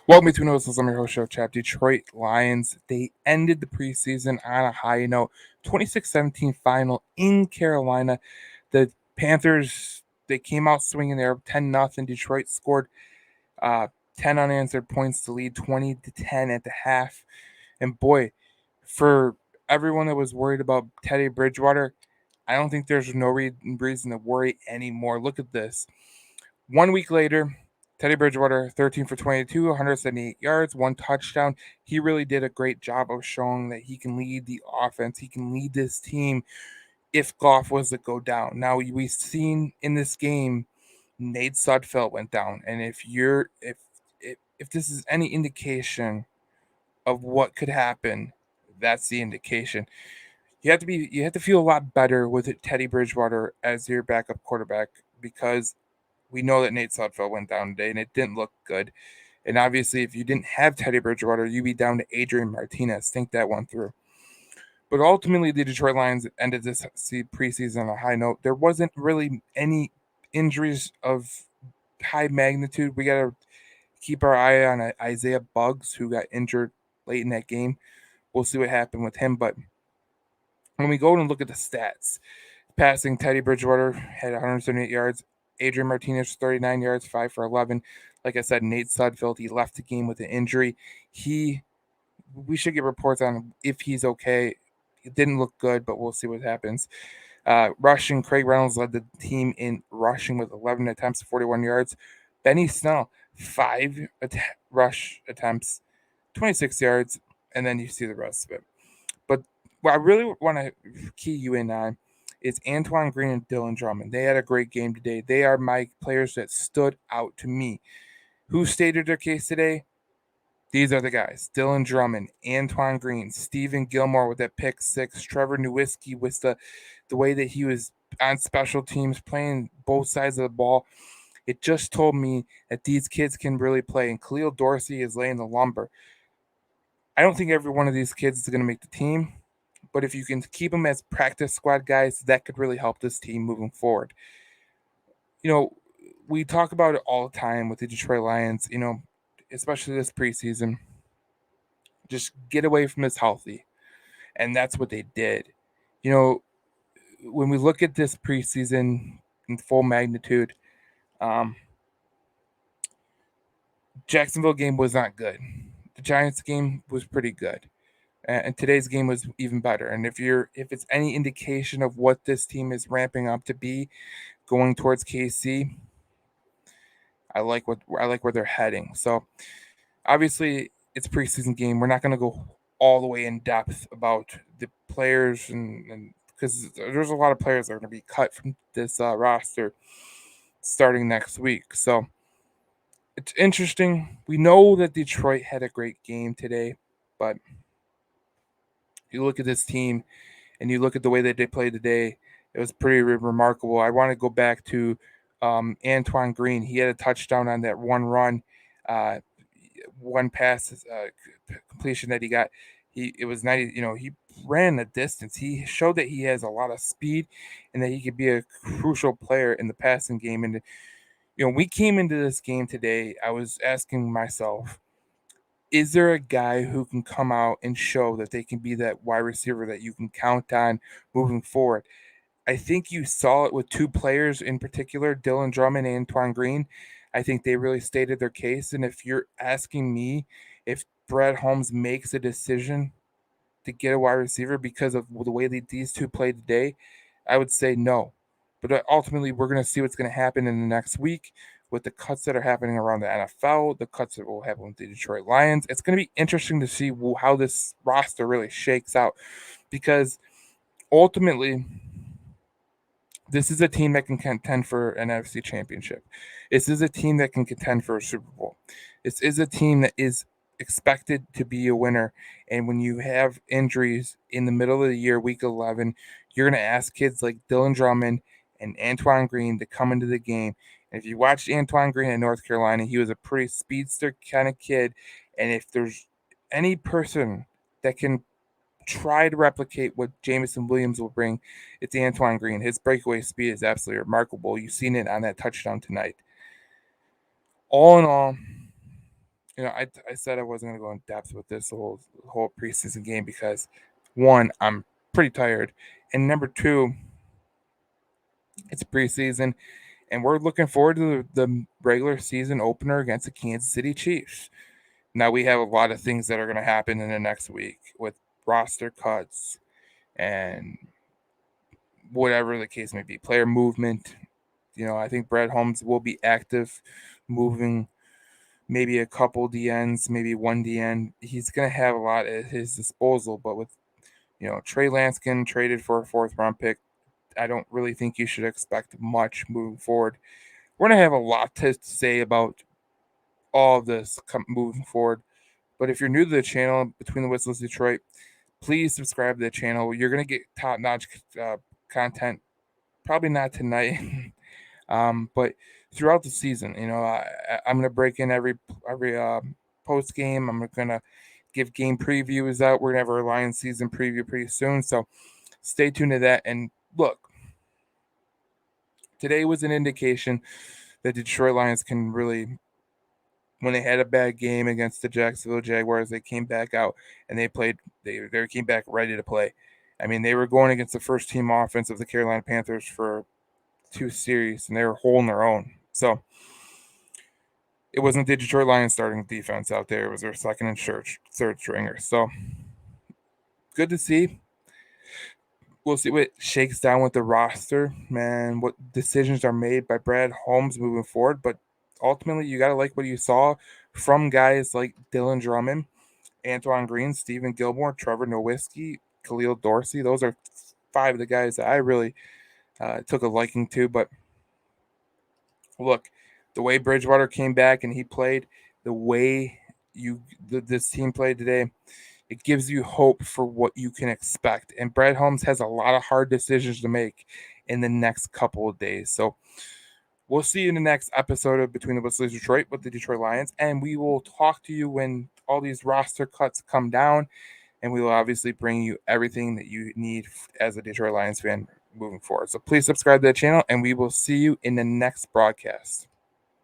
Welcome to another I'm your host, Show Chap. Detroit Lions, they ended the preseason on a high note. 26-17 final in Carolina. The Panthers, they came out swinging there 10-0. Detroit scored uh, 10 unanswered points to lead 20-10 at the half. And boy, for everyone that was worried about Teddy Bridgewater, I don't think there's no reason to worry anymore. Look at this. 1 week later, Teddy Bridgewater, 13 for 22, 178 yards, one touchdown. He really did a great job of showing that he can lead the offense. He can lead this team if Goff was to go down. Now, we've seen in this game, Nate Sudfeld went down. And if this is any indication of what could happen, that's the indication. You have to feel a lot better with Teddy Bridgewater as your backup quarterback because we know that Nate Sudfeld went down today, and it didn't look good. And obviously, if you didn't have Teddy Bridgewater, you'd be down to Adrian Martinez. Think that one through. But ultimately, the Detroit Lions ended this preseason on a high note. There wasn't really any injuries of high magnitude. We got to keep our eye on Isaiah Buggs, who got injured late in that game. We'll see what happened with him. But when we go and look at the stats, passing, Teddy Bridgewater had 178 yards. Adrian Martinez, 39 yards, 5 for 11. Like I said, Nate Sudfeld, he left the game with an injury. We should get reports on if he's okay. It didn't look good, but we'll see what happens. Rushing, Craig Reynolds led the team in rushing with 11 attempts, 41 yards. Benny Snell, 5 rush attempts, 26 yards, and then you see the rest of it. But what I really want to key you in on is Antoine Green and Dylan Drummond. They had a great game today. They are my players that stood out to me. Who stated their case today? These are the guys: Dylan Drummond, Antoine Green, Stephen Gilmore with that pick six, Trevor Nowitzki with the way that he was on special teams playing both sides of the ball. It just told me that these kids can really play, and Khalil Dorsey is laying the lumber. I don't think every one of these kids is going to make the team, but if you can keep them as practice squad guys, that could really help this team moving forward. You know, we talk about it all the time with the Detroit Lions, especially this preseason. Just get away from this healthy. And that's what they did. You know, when we look at this preseason in full magnitude, um, Jacksonville game was not good. The Giants game was pretty good. And today's game was even better. And if it's any indication of what this team is ramping up to be going towards KC, I like where they're heading. So obviously it's a preseason game. We're not going to go all the way in depth about the players and because there's a lot of players that are going to be cut from this roster starting next week. So it's interesting. We know that Detroit had a great game today, but you look at this team and you look at the way that they played today, it was pretty remarkable. I want to go back to Antoine Green. He had a touchdown on that one run, uh, one pass completion that he got. It was 90. He ran the distance. He showed that he has a lot of speed and that he could be a crucial player in the passing game. And we came into this game today. I was asking myself, is there a guy who can come out and show that they can be that wide receiver that you can count on moving forward? I think you saw it with two players in particular, Dylan Drummond and Antoine Green. I think they really stated their case. And if you're asking me if Brad Holmes makes a decision to get a wide receiver because of the way that these two played today, I would say no. But ultimately, we're going to see what's going to happen in the next week with the cuts that are happening around the NFL, the cuts that will happen with the Detroit Lions. It's going to be interesting to see how this roster really shakes out because ultimately, this is a team that can contend for an NFC championship. This is a team that can contend for a Super Bowl. This is a team that is expected to be a winner. And when you have injuries in the middle of the year, week 11, you're going to ask kids like Dylan Drummond and Antoine Green to come into the game. And if you watched Antoine Green in North Carolina, he was a pretty speedster kind of kid. And if there's any person that can try to replicate what Jameson Williams will bring, it's Antoine Green. His breakaway speed is absolutely remarkable. You've seen it on that touchdown tonight. All in all, I said I wasn't going to go in depth with this whole preseason game because, one, I'm pretty tired, and number two, it's preseason, and we're looking forward to the regular season opener against the Kansas City Chiefs. Now we have a lot of things that are going to happen in the next week with roster cuts and whatever the case may be, player movement. I think Brad Holmes will be active, moving maybe a couple DNs, maybe one DN. He's going to have a lot at his disposal, but with Trey Lanskin traded for a fourth round pick, I don't really think you should expect much moving forward. We're going to have a lot to say about all of this moving forward. But if you're new to the channel, Between the Whistles Detroit, please subscribe to the channel. You're going to get top notch content. Probably not tonight, but throughout the season. I'm going to break in every post game. I'm going to give game previews out. We're going to have our Lions season preview pretty soon. So stay tuned to that. And look, today was an indication that Detroit Lions can really, when they had a bad game against the Jacksonville Jaguars, they came back out and they played. They came back ready to play. I mean, they were going against the first team offense of the Carolina Panthers for 2 series, and they were holding their own. So it wasn't the Detroit Lions starting defense out there. It was their second and third stringer. So good to see. We'll see what shakes down with the roster, man, what decisions are made by Brad Holmes moving forward. But ultimately, you got to like what you saw from guys like Dylan Drummond, Antoine Green, Stephen Gilmore, Trevor Nowitzki, Khalil Dorsey. Those are 5 of the guys that I really took a liking to. But look, the way Bridgewater came back and he played, the way this team played today, it gives you hope for what you can expect. And Brad Holmes has a lot of hard decisions to make in the next couple of days. So we'll see you in the next episode of Between the Whistles Detroit with the Detroit Lions. And we will talk to you when all these roster cuts come down. And we will obviously bring you everything that you need as a Detroit Lions fan moving forward. So please subscribe to the channel, and we will see you in the next broadcast.